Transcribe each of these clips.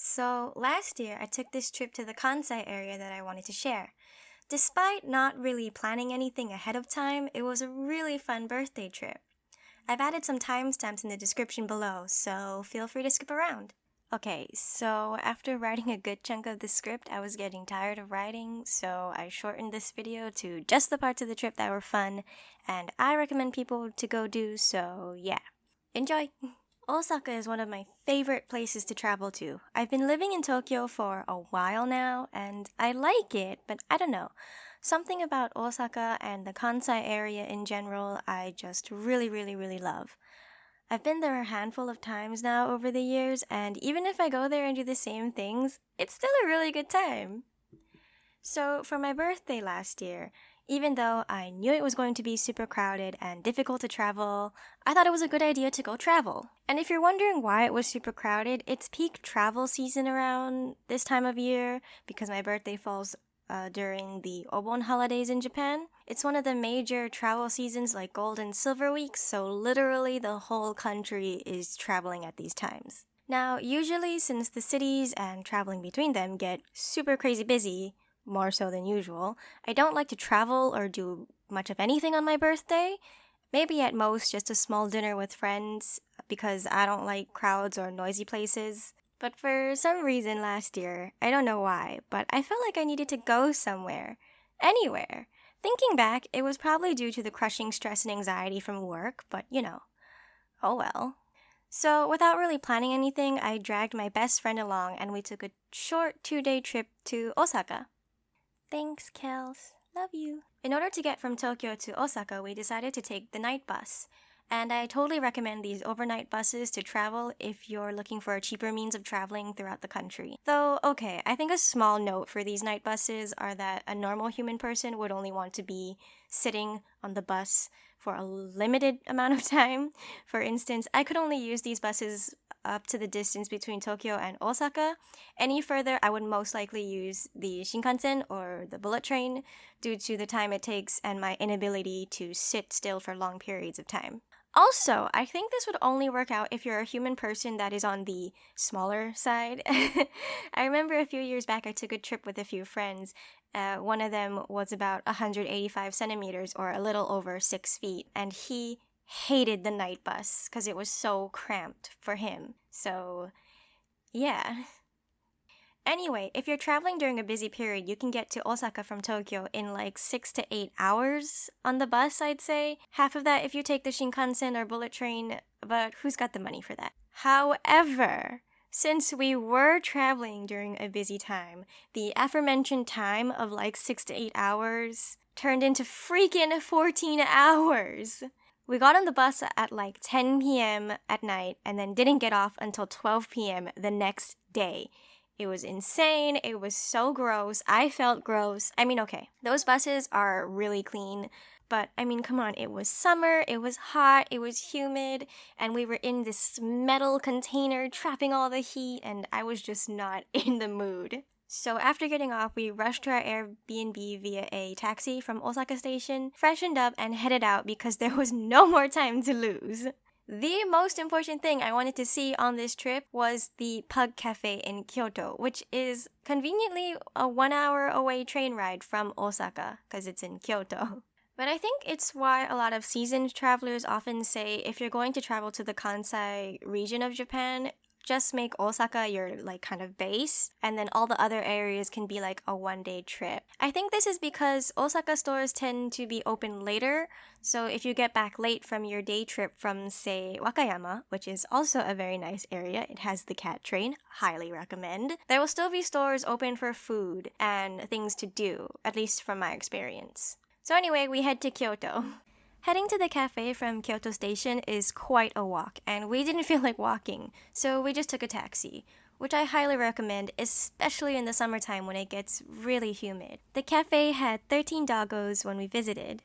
So, last year I took this trip to the Kansai area that I wanted to share. Despite not really planning anything ahead of time, it was a really fun birthday trip. I've added some timestamps in the description below, so feel free to skip around. Okay, so after writing a good chunk of the script, I was getting tired of writing, so I shortened this video to just the parts of the trip that were fun, and I recommend people to go do, so yeah. Enjoy! Osaka is one of my favorite places to travel to. I've been living in Tokyo for a while now, and I like it, but I don't know. Something about Osaka and the Kansai area in general I just really love. I've been there a handful of times now over the years, and even if I go there and do the same things, it's still a really good time. So, for my birthday last year, even though I knew it was going to be super crowded and difficult to travel, I thought it was a good idea to go travel. And if you're wondering why it was super crowded, it's peak travel season around this time of year because my birthday falls during the Obon holidays in Japan. It's one of the major travel seasons like Gold and Silver Weeks, so literally the whole country is traveling at these times. Now, usually since the cities and traveling between them get super crazy busy, more so than usual, I don't like to travel or do much of anything on my birthday. Maybe at most just a small dinner with friends because I don't like crowds or noisy places. But for some reason last year, I don't know why, but I felt like I needed to go somewhere. Anywhere. Thinking back, it was probably due to the crushing stress and anxiety from work, but oh well. So without really planning anything, I dragged my best friend along and we took a short 2-day trip to Osaka. Thanks, Kels. Love you. In order to get from Tokyo to Osaka, we decided to take the night bus. And I totally recommend these overnight buses to travel if you're looking for a cheaper means of traveling throughout the country. Though, okay, I think a small note for these night buses are that a normal human person would only want to be sitting on the bus for a limited amount of time. For instance, I could only use these buses up to the distance between Tokyo and Osaka. Any further, I would most likely use the Shinkansen or the bullet train due to the time it takes and my inability to sit still for long periods of time. Also, I think this would only work out if you're a human person that is on the smaller side. I remember a few years back I took a trip with a few friends. One of them was about 185 centimeters or a little over 6 feet, and he hated the night bus because it was so cramped for him. So, yeah. Anyway, if you're traveling during a busy period, you can get to Osaka from Tokyo in like 6 to 8 hours on the bus, I'd say. Half of that if you take the Shinkansen or bullet train, but who's got the money for that? However, since we were traveling during a busy time, the aforementioned time of like 6 to 8 hours turned into freaking 14 hours. We got on the bus at like 10 p.m. at night and then didn't get off until 12 p.m. the next day. It was insane. It was so gross. I felt gross. I mean, okay, those buses are really clean, but I mean, come on, it was summer, it was hot, it was humid, and we were in this metal container trapping all the heat, and I was just not in the mood. So after getting off, we rushed to our Airbnb via a taxi from Osaka Station, freshened up, and headed out because there was no more time to lose. The most important thing I wanted to see on this trip was the Pug Cafe in Kyoto, which is conveniently a 1-hour away train ride from Osaka, because it's in Kyoto. But I think it's why a lot of seasoned travelers often say if you're going to travel to the Kansai region of Japan, just make Osaka your like kind of base, and then all the other areas can be like a 1-day trip. I think this is because Osaka stores tend to be open later, so if you get back late from your day trip from, say, Wakayama, which is also a very nice area, it has the cat train, highly recommend, there will still be stores open for food and things to do, at least from my experience. So anyway, we head to Kyoto. Heading to the cafe from Kyoto Station is quite a walk, and we didn't feel like walking, so we just took a taxi, which I highly recommend, especially in the summertime when it gets really humid. The cafe had 13 doggos when we visited.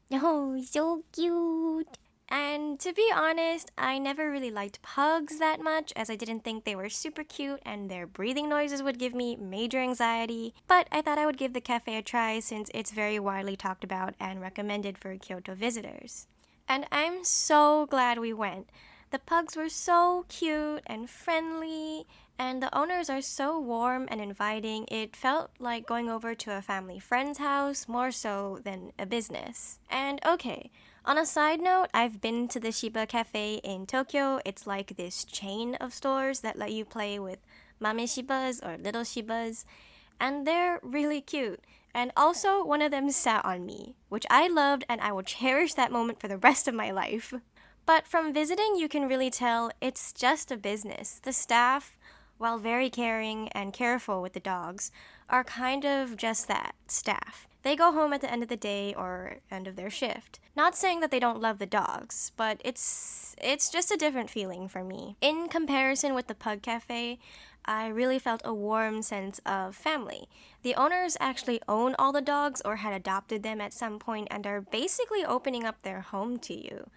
Oh, so cute! And to be honest, I never really liked pugs that much as I didn't think they were super cute and their breathing noises would give me major anxiety, but I thought I would give the cafe a try since it's very widely talked about and recommended for Kyoto visitors. And I'm so glad we went. The pugs were so cute and friendly, and the owners are so warm and inviting. It felt like going over to a family friend's house more so than a business. And okay, on a side note, I've been to the Shiba Cafe in Tokyo. It's like this chain of stores that let you play with mame shibas or little shibas, and they're really cute. And also, one of them sat on me, which I loved, and I will cherish that moment for the rest of my life. But from visiting, you can really tell it's just a business. The staff, while very caring and careful with the dogs, are kind of just that, staff. They go home at the end of the day or end of their shift. Not saying that they don't love the dogs, but it's just a different feeling for me. In comparison with the Pug Cafe, I really felt a warm sense of family. The owners actually own all the dogs or had adopted them at some point and are basically opening up their home to you.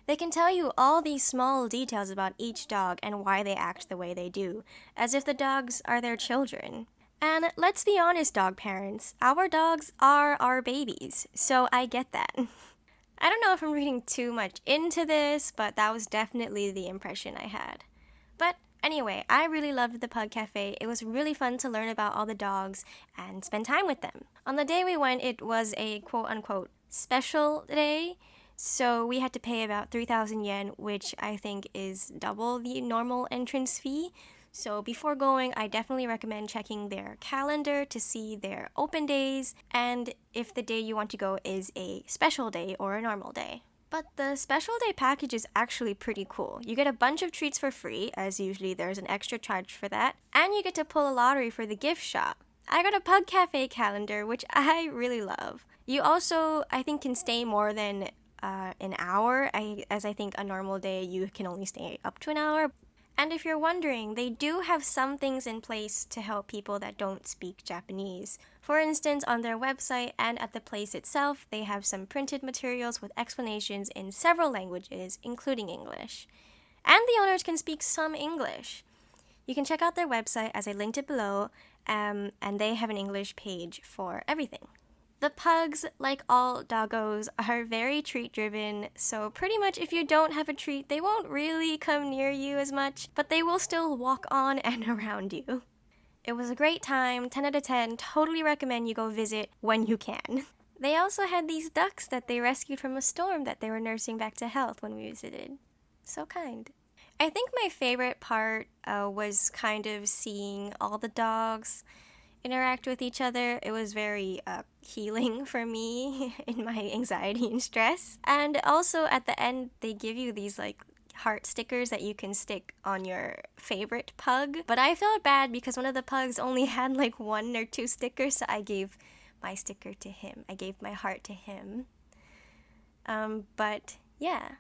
They can tell you all these small details about each dog and why they act the way they do, as if the dogs are their children. And let's be honest, dog parents, our dogs are our babies, so I get that. I don't know if I'm reading too much into this, but that was definitely the impression I had. But anyway, I really loved the Pug Cafe. It was really fun to learn about all the dogs and spend time with them. On the day we went, it was a quote-unquote special day, so we had to pay about 3,000 yen, which I think is double the normal entrance fee. So before going, I definitely recommend checking their calendar to see their open days and if the day you want to go is a special day or a normal day. But the special day package is actually pretty cool. You get a bunch of treats for free, as usually there's an extra charge for that, and you get to pull a lottery for the gift shop. I got a Pug Cafe calendar, which I really love. You also, I think, can stay more than an hour, as I think a normal day you can only stay up to an hour. And if you're wondering, they do have some things in place to help people that don't speak Japanese. For instance, on their website and at the place itself, they have some printed materials with explanations in several languages, including English. And the owners can speak some English. You can check out their website as I linked it below, and they have an English page for everything. The pugs, like all doggos, are very treat-driven, so pretty much if you don't have a treat, they won't really come near you as much, but they will still walk on and around you. It was a great time, 10 out of 10, totally recommend you go visit when you can. They also had these ducks that they rescued from a storm that they were nursing back to health when we visited. So kind. I think my favorite part was kind of seeing all the dogs interact with each other. It was very healing for me in my anxiety and stress. And also at the end, they give you these like heart stickers that you can stick on your favorite pug. But I felt bad because one of the pugs only had like 1 or 2 stickers, so I gave my sticker to him. I gave my heart to him. But yeah.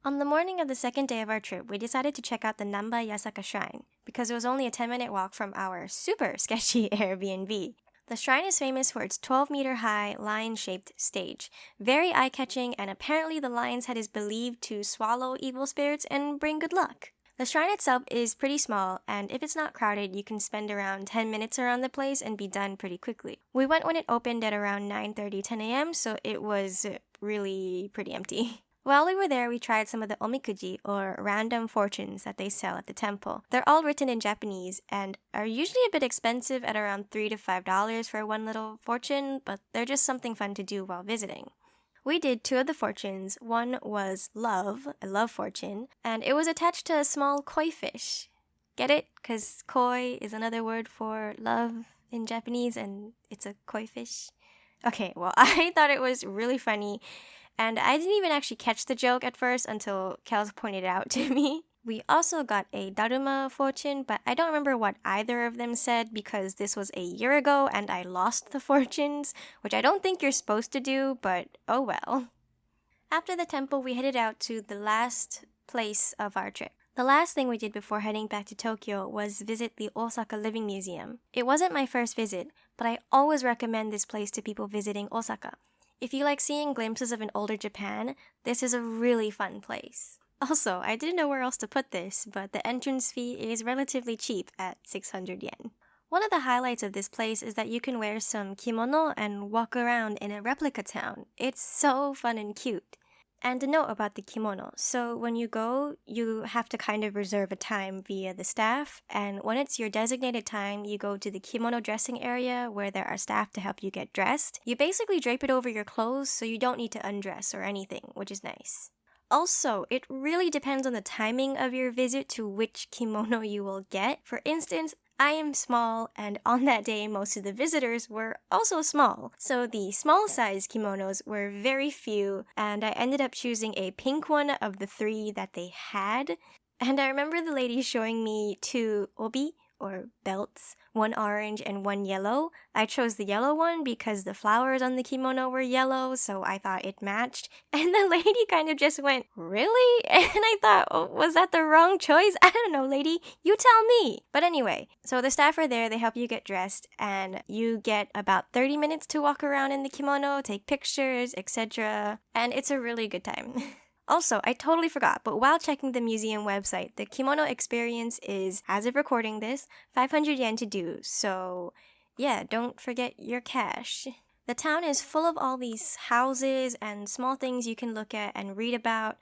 On the morning of the second day of our trip, we decided to check out the Namba Yasaka shrine because it was only a 10-minute walk from our super sketchy Airbnb. The shrine is famous for its 12-meter-high lion-shaped stage, very eye-catching, and apparently the lion's head is believed to swallow evil spirits and bring good luck. The shrine itself is pretty small, and if it's not crowded, you can spend around 10 minutes around the place and be done pretty quickly. We went when it opened at around 9:30, 10 a.m., so it was really pretty empty. While we were there, we tried some of the omikuji, or random fortunes that they sell at the temple. They're all written in Japanese and are usually a bit expensive at around $3 to $5 for one little fortune, but they're just something fun to do while visiting. We did 2 of the fortunes. One was love, a love fortune, and it was attached to a small koi fish. Get it? Because koi is another word for love in Japanese, and it's a koi fish. Okay, well, I thought it was really funny. And I didn't even actually catch the joke at first until Kels pointed it out to me. We also got a Daruma fortune, but I don't remember what either of them said because this was a year ago and I lost the fortunes, which I don't think you're supposed to do, but oh well. After the temple, we headed out to the last place of our trip. The last thing we did before heading back to Tokyo was visit the Osaka Living Museum. It wasn't my first visit, but I always recommend this place to people visiting Osaka. If you like seeing glimpses of an older Japan, this is a really fun place. Also, I didn't know where else to put this, but the entrance fee is relatively cheap at 600 yen. One of the highlights of this place is that you can wear some kimono and walk around in a replica town. It's so fun and cute. And a note about the kimono. So when you go, you have to kind of reserve a time via the staff. And when it's your designated time, you go to the kimono dressing area where there are staff to help you get dressed. You basically drape it over your clothes so you don't need to undress or anything, which is nice. Also, it really depends on the timing of your visit to which kimono you will get. For instance, I am small, and on that day, most of the visitors were also small. So the small size kimonos were very few, and I ended up choosing a pink one of the 3 that they had. And I remember the lady showing me 2 obi, or belts, 1 orange and 1 yellow. I chose the yellow one because the flowers on the kimono were yellow, so I thought it matched. And the lady kind of just went, "Really?" And I thought, oh, was that the wrong choice? I don't know, lady. You tell me. But anyway, so the staff are there, they help you get dressed, and you get about 30 minutes to walk around in the kimono, take pictures, etc. And it's a really good time. Also, I totally forgot, but while checking the museum website, the kimono experience is, as of recording this, 500 yen to do, so yeah, don't forget your cash. The town is full of all these houses and small things you can look at and read about,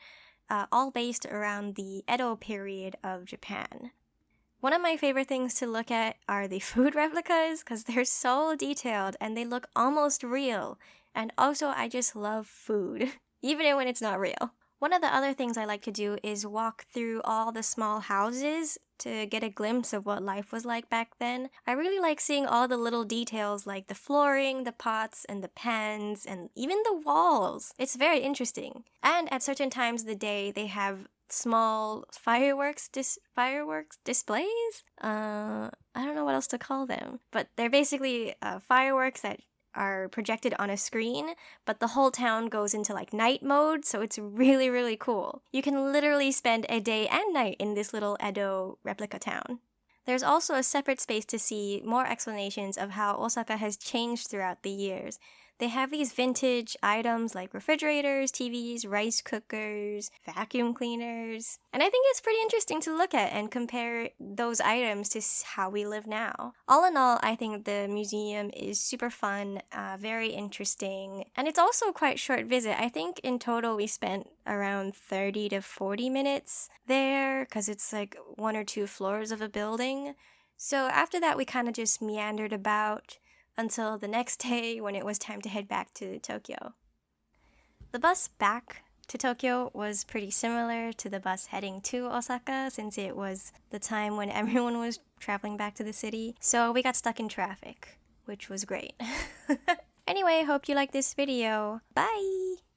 all based around the Edo period of Japan. One of my favorite things to look at are the food replicas because they're so detailed and they look almost real. And also, I just love food, even when it's not real. One of the other things I like to do is walk through all the small houses to get a glimpse of what life was like back then. I really like seeing all the little details like the flooring, the pots, and the pans, and even the walls. It's very interesting. And at certain times of the day, they have small fireworks displays? I don't know what else to call them. But they're basically fireworks that are projected on a screen, but the whole town goes into like night mode, so it's really, really cool. You can literally spend a day and night in this little Edo replica town. There's also a separate space to see more explanations of how Osaka has changed throughout the years. They have these vintage items like refrigerators, TVs, rice cookers, vacuum cleaners. And I think it's pretty interesting to look at and compare those items to how we live now. All in all, I think the museum is super fun, very interesting. And it's also quite short visit. I think in total we spent around 30 to 40 minutes there because it's like 1 or 2 floors of a building. So after that, we kind of just meandered about until the next day when it was time to head back to Tokyo. The bus back to Tokyo was pretty similar to the bus heading to Osaka since it was the time when everyone was traveling back to the city. So we got stuck in traffic, which was great. Anyway, hope you liked this video. Bye!